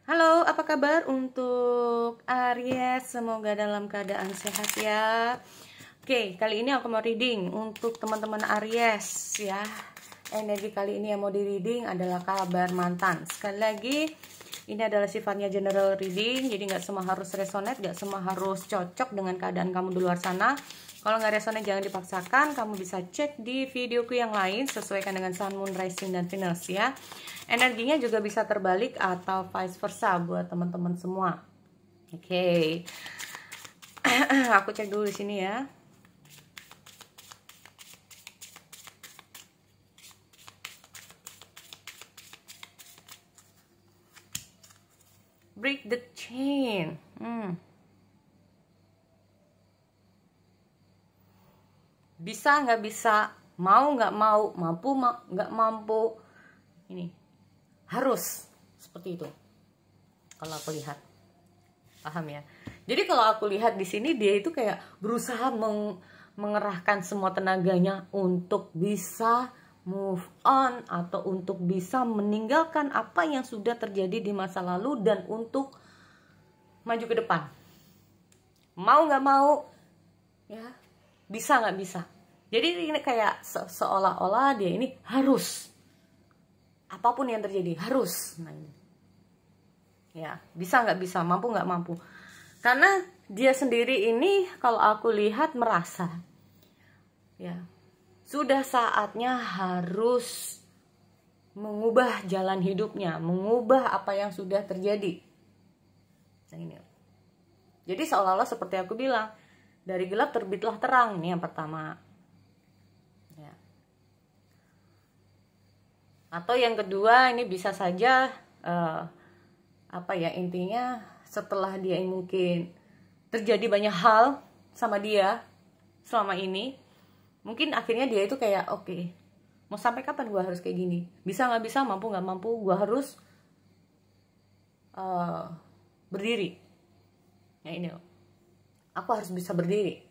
Halo, apa kabar untuk Aries? Semoga dalam keadaan sehat ya. Oke, kali ini aku mau reading untuk teman-teman Aries ya. Energi kali ini yang mau di reading adalah kabar mantan. Sekali lagi, ini adalah sifatnya general reading, jadi nggak semua harus resonate, nggak semua harus cocok dengan keadaan kamu di luar sana. Kalau nggak resonate jangan dipaksakan, kamu bisa cek di videoku yang lain, sesuaikan dengan Sun, Moon, Rising, dan Venus ya. Energinya juga bisa terbalik atau vice versa buat teman-teman semua. Oke. Aku cek dulu di sini ya. Break the chain. Bisa nggak bisa, mau nggak mau, mampu nggak mampu. Ini harus seperti itu. Kalau aku lihat, paham ya? Jadi kalau aku lihat di sini dia itu kayak berusaha mengerahkan semua tenaganya untuk bisa move on atau untuk bisa meninggalkan apa yang sudah terjadi di masa lalu dan untuk maju ke depan. Mau nggak mau, ya bisa nggak bisa. Jadi ini kayak seolah-olah dia ini harus, apapun yang terjadi harus. Nah, ini. Ya, bisa nggak bisa, mampu nggak mampu. Karena dia sendiri ini kalau aku lihat merasa ya sudah saatnya harus mengubah jalan hidupnya, mengubah apa yang sudah terjadi. Nah, ini. Jadi seolah-olah seperti aku bilang, dari gelap terbitlah terang. Ini yang pertama. Ya. Atau yang kedua, ini bisa saja apa ya, intinya setelah dia mungkin terjadi banyak hal sama dia selama ini, mungkin akhirnya dia itu kayak oke, mau sampai kapan gue harus kayak gini, bisa nggak bisa, mampu nggak mampu, gue harus berdiri. Ya ini loh, aku harus bisa berdiri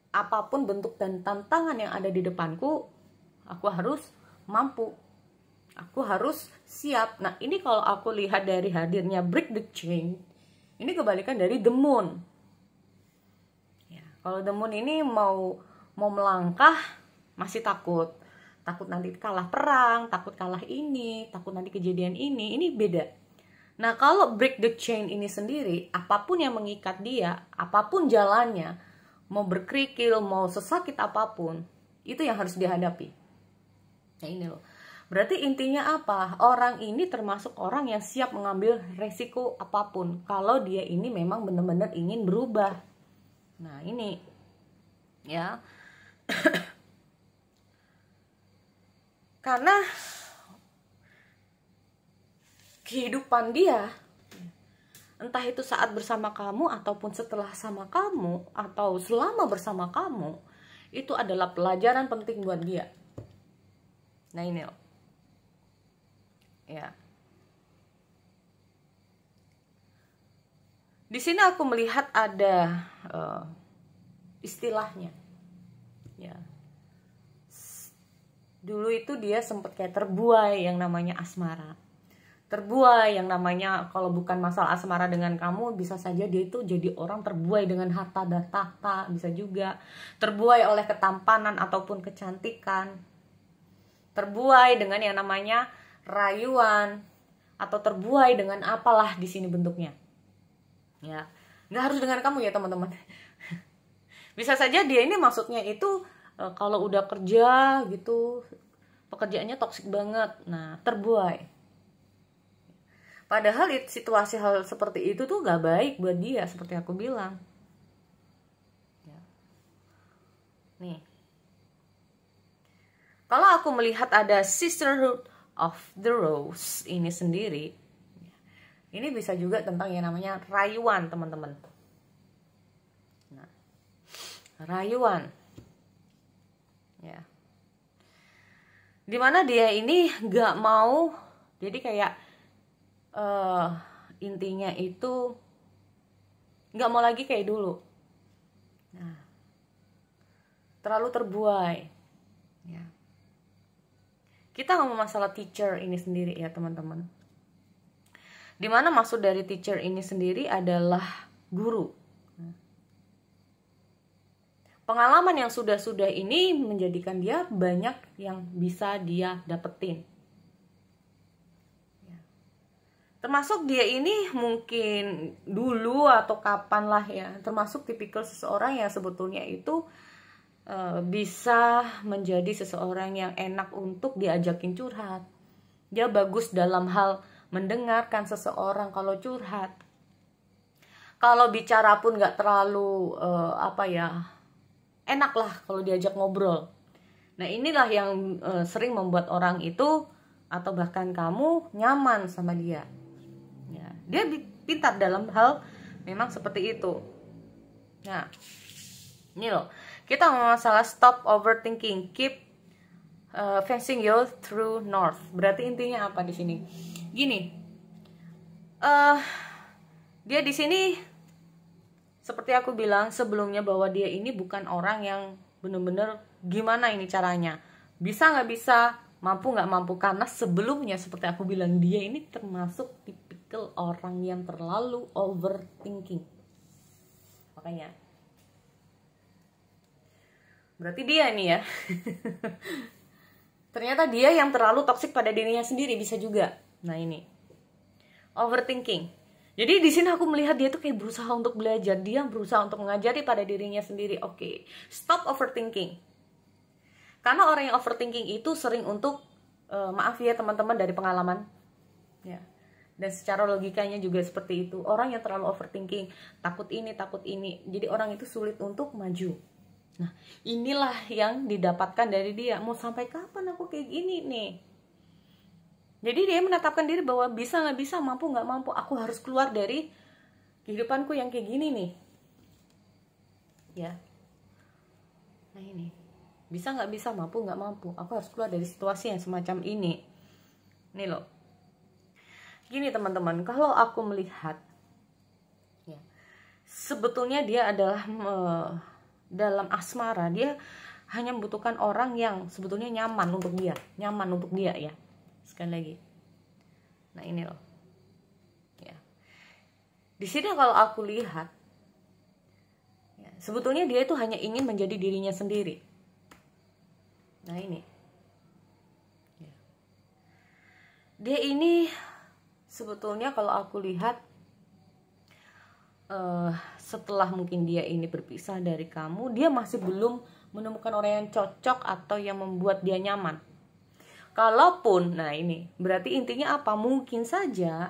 apapun bentuk dan tantangan yang ada di depanku, aku harus mampu. Aku harus siap. Nah, ini kalau aku lihat dari hadirnya break the chain, ini kebalikan dari the moon. Ya, kalau the moon ini mau melangkah masih takut. Takut nanti kalah perang, takut kalah ini, takut nanti kejadian ini beda. Nah, kalau break the chain ini sendiri, apapun yang mengikat dia, apapun jalannya, mau berkerikil, mau sesakit apapun, itu yang harus dihadapi. Nah, ini loh. Berarti intinya apa? Orang ini termasuk orang yang siap mengambil resiko apapun kalau dia ini memang benar-benar ingin berubah. Nah, ini ya. Karena kehidupan dia, entah itu saat bersama kamu ataupun setelah sama kamu atau selama bersama kamu, itu adalah pelajaran penting buat dia. Nah, ini loh. Ya. Di sini aku melihat ada istilahnya. Ya. Dulu itu dia sempat kayak terbuai yang namanya asmara. Terbuai yang namanya, kalau bukan masalah asmara dengan kamu, bisa saja dia itu jadi orang terbuai dengan harta dan tahta, bisa juga terbuai oleh ketampanan ataupun kecantikan. Terbuai dengan yang namanya rayuan, atau terbuai dengan apalah di sini bentuknya. Ya, nggak harus dengan kamu ya teman-teman. Bisa saja dia ini maksudnya itu kalau udah kerja gitu, pekerjaannya toksik banget. Nah, terbuai. Padahal situasi hal seperti itu tuh nggak baik buat dia, seperti aku bilang. Ya. Nih, kalau aku melihat ada Sisterhood of the Rose ini sendiri, ini bisa juga tentang yang namanya rayuan, teman-teman. Nah, rayuan, ya, dimana dia ini nggak mau, jadi kayak intinya itu nggak mau lagi kayak dulu. Nah, terlalu terbuai. Ya. Kita ngomong masalah teacher ini sendiri ya teman-teman. Dimana maksud dari teacher ini sendiri adalah guru. Pengalaman yang sudah-sudah ini menjadikan dia banyak yang bisa dia dapetin. Termasuk dia ini mungkin dulu atau kapan lah ya, termasuk tipikal seseorang yang sebetulnya itu bisa menjadi seseorang yang enak untuk diajakin curhat. Dia bagus dalam hal mendengarkan seseorang kalau curhat. Kalau bicara pun gak terlalu enak lah kalau diajak ngobrol. Nah inilah yang sering membuat orang itu atau bahkan kamu nyaman sama dia. Ya, dia pintar dalam hal memang seperti itu. Nah ini loh, kita masalah stop overthinking, keep facing your true north. Berarti intinya apa di sini? Gini, dia di sini seperti aku bilang sebelumnya bahwa dia ini bukan orang yang bener-bener gimana ini caranya, bisa nggak bisa, mampu nggak mampu. Karena sebelumnya seperti aku bilang dia ini termasuk tipikal orang yang terlalu overthinking. Makanya berarti dia ini ya ternyata dia yang terlalu toksik pada dirinya sendiri, bisa juga. Nah ini overthinking. Jadi di sini aku melihat dia tuh kayak berusaha untuk belajar, dia berusaha untuk mengajari pada dirinya sendiri. Oke, stop overthinking. Karena orang yang overthinking itu sering untuk maaf ya teman-teman dari pengalaman, ya. Dan secara logikanya juga seperti itu. Orang yang terlalu overthinking, takut ini, jadi orang itu sulit untuk maju. Nah, inilah yang didapatkan dari dia. Mau sampai kapan aku kayak gini nih? Jadi dia menetapkan diri bahwa bisa nggak bisa, mampu nggak mampu, aku harus keluar dari kehidupanku yang kayak gini nih. Ya. Nah ini, bisa nggak bisa, mampu nggak mampu, aku harus keluar dari situasi yang semacam ini. Nih loh. Gini teman-teman, kalau aku melihat, ya, sebetulnya dia adalah dalam asmara, dia hanya membutuhkan orang yang sebetulnya nyaman untuk dia ya. Sekali lagi, nah ini loh, ya. Di sini kalau aku lihat, ya, sebetulnya dia itu hanya ingin menjadi dirinya sendiri. Nah ini, ya. Dia ini sebetulnya kalau aku lihat, setelah mungkin dia ini berpisah dari kamu, dia masih belum menemukan orang yang cocok atau yang membuat dia nyaman. Kalaupun, nah ini berarti intinya apa? Mungkin saja,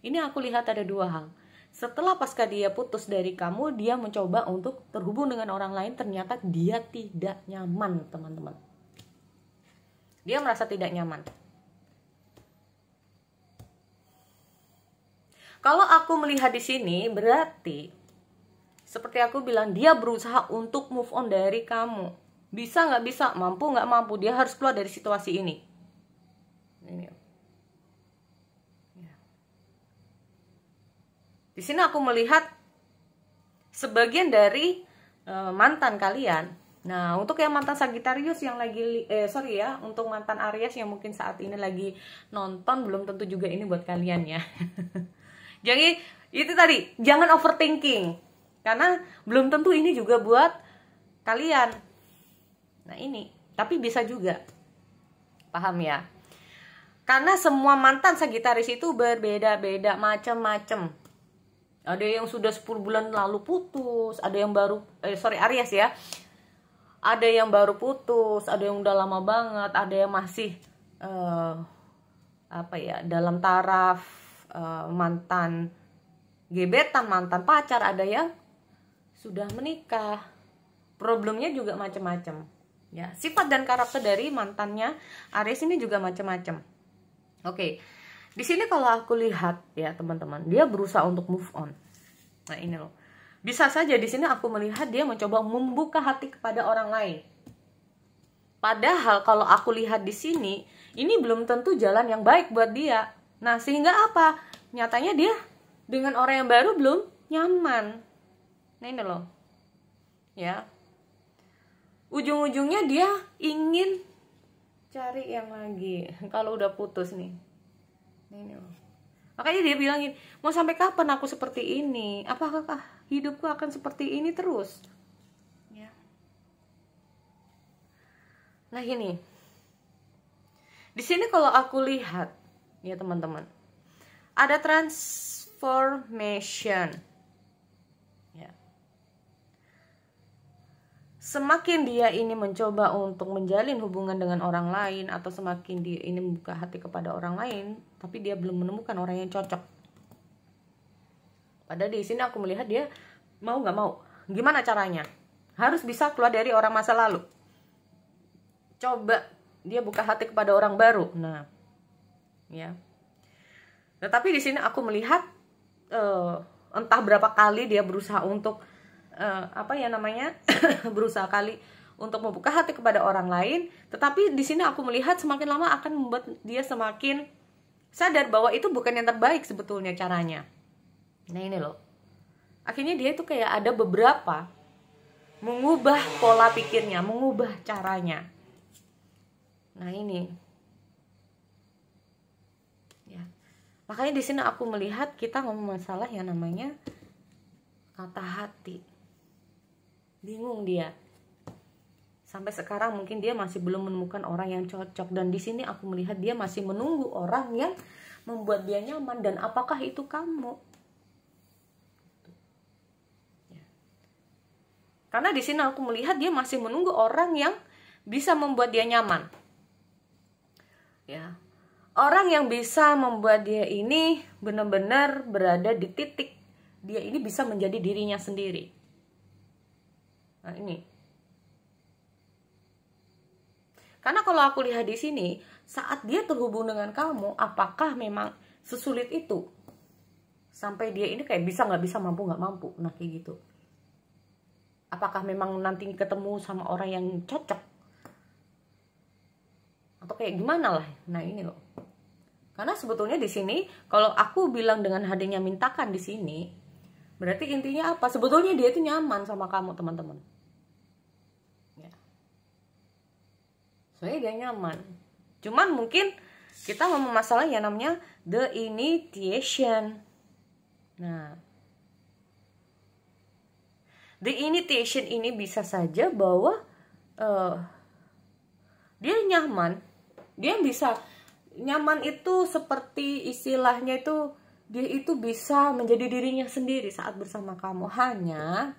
ini aku lihat ada dua hal. Setelah pasca dia putus dari kamu, dia mencoba untuk terhubung dengan orang lain, ternyata dia tidak nyaman, teman-teman. Dia merasa tidak nyaman. Kalau aku melihat di sini, berarti seperti aku bilang, dia berusaha untuk move on dari kamu. Bisa nggak bisa, mampu nggak mampu, dia harus keluar dari situasi ini. Ini. Ya. Di sini aku melihat sebagian dari mantan kalian. Nah, untuk yang mantan Sagittarius yang lagi untuk mantan Aries yang mungkin saat ini lagi nonton, belum tentu juga ini buat kalian ya. Jadi itu tadi, jangan overthinking, karena belum tentu ini juga buat kalian. Nah ini, tapi bisa juga, paham ya? Karena semua mantan Sagittarius itu berbeda-beda, macam-macam. Ada yang sudah 10 bulan lalu putus, ada yang baru, Aries ya. Ada yang baru putus, ada yang udah lama banget, ada yang masih dalam taraf mantan gebetan, mantan pacar, ada yang sudah menikah. Problemnya juga macam-macam. Ya, sifat dan karakter dari mantannya Aries ini juga macam-macam. Oke. Di sini kalau aku lihat ya, teman-teman, dia berusaha untuk move on. Nah, ini loh. Bisa saja di sini aku melihat dia mencoba membuka hati kepada orang lain. Padahal kalau aku lihat di sini, ini belum tentu jalan yang baik buat dia. Nah, sehingga apa? Nyatanya dia dengan orang yang baru belum nyaman. Nah, ini loh. Ya. Ujung-ujungnya dia ingin cari yang lagi kalau udah putus nih. Nah, ini loh. Makanya dia bilangin, mau sampai kapan aku seperti ini? Apakah hidupku akan seperti ini terus? Ya. Nah ini, di sini kalau aku lihat, ya teman-teman, ada transformation. Ya. Semakin dia ini mencoba untuk menjalin hubungan dengan orang lain, atau semakin dia ini membuka hati kepada orang lain, tapi dia belum menemukan orang yang cocok. Padahal di sini aku melihat dia mau nggak mau. Gimana caranya? Harus bisa keluar dari orang masa lalu. Coba dia buka hati kepada orang baru. Nah, ya. Tetapi di sini aku melihat entah berapa kali dia berusaha untuk berusaha kali untuk membuka hati kepada orang lain, tetapi di sini aku melihat semakin lama akan membuat dia semakin sadar bahwa itu bukan yang terbaik sebetulnya caranya. Nah ini loh, akhirnya dia itu kayak ada beberapa mengubah pola pikirnya, mengubah caranya. Nah ini, ya, makanya di sini aku melihat kita ngomong masalah yang namanya kata hati. Bingung dia. Sampai sekarang mungkin dia masih belum menemukan orang yang cocok, dan di sini aku melihat dia masih menunggu orang yang membuat dia nyaman, dan apakah itu kamu? Ya. Karena di sini aku melihat dia masih menunggu orang yang bisa membuat dia nyaman. Ya. Orang yang bisa membuat dia ini benar-benar berada di titik dia ini bisa menjadi dirinya sendiri. Nah, ini. Karena kalau aku lihat di sini, saat dia terhubung dengan kamu, apakah memang sesulit itu? Sampai dia ini kayak bisa nggak bisa, mampu nggak mampu. Nah, kayak gitu. Apakah memang nanti ketemu sama orang yang cocok? Atau kayak gimana lah? Nah, ini loh. Karena sebetulnya di sini, kalau aku bilang dengan hadirnya mintakan di sini, berarti intinya apa? Sebetulnya dia itu nyaman sama kamu, teman-teman. Soalnya dia nyaman. Cuman mungkin kita ngomong masalah yang namanya the initiation. Nah, the initiation ini bisa saja bahwa dia nyaman. Dia bisa nyaman itu seperti istilahnya itu, dia itu bisa menjadi dirinya sendiri saat bersama kamu. Hanya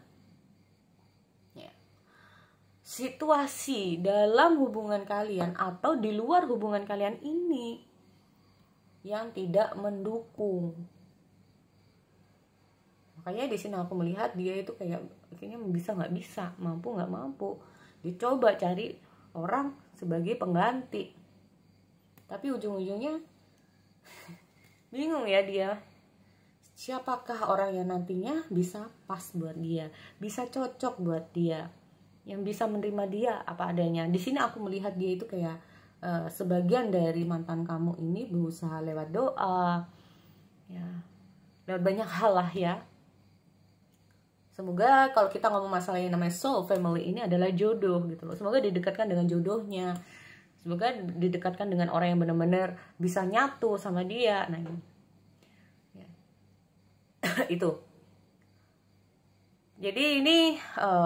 situasi dalam hubungan kalian atau di luar hubungan kalian ini yang tidak mendukung. Makanya di sini aku melihat dia itu kayak akhirnya bisa nggak bisa, mampu nggak mampu. Dicoba cari orang sebagai pengganti, tapi ujung-ujungnya bingung ya dia. Siapakah orang yang nantinya bisa pas buat dia, bisa cocok buat dia, yang bisa menerima dia apa adanya. Di sini aku melihat dia itu kayak sebagian dari mantan kamu ini berusaha lewat doa, ya, lewat banyak hal lah ya. Semoga kalau kita ngomong masalah yang namanya soul family ini adalah jodoh gitu loh. Semoga didekatkan dengan jodohnya. Semoga didekatkan dengan orang yang benar-benar bisa nyatu sama dia. Nah ini, ya. Itu. Jadi ini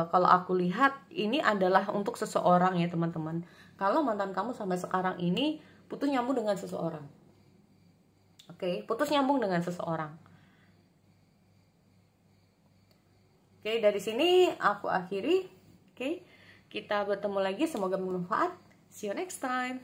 kalau aku lihat ini adalah untuk seseorang ya teman-teman. Kalau mantan kamu sampai sekarang ini putus nyambung dengan seseorang. Oke, putus nyambung dengan seseorang. Oke, dari sini aku akhiri. Oke, kita bertemu lagi, semoga bermanfaat. See you next time.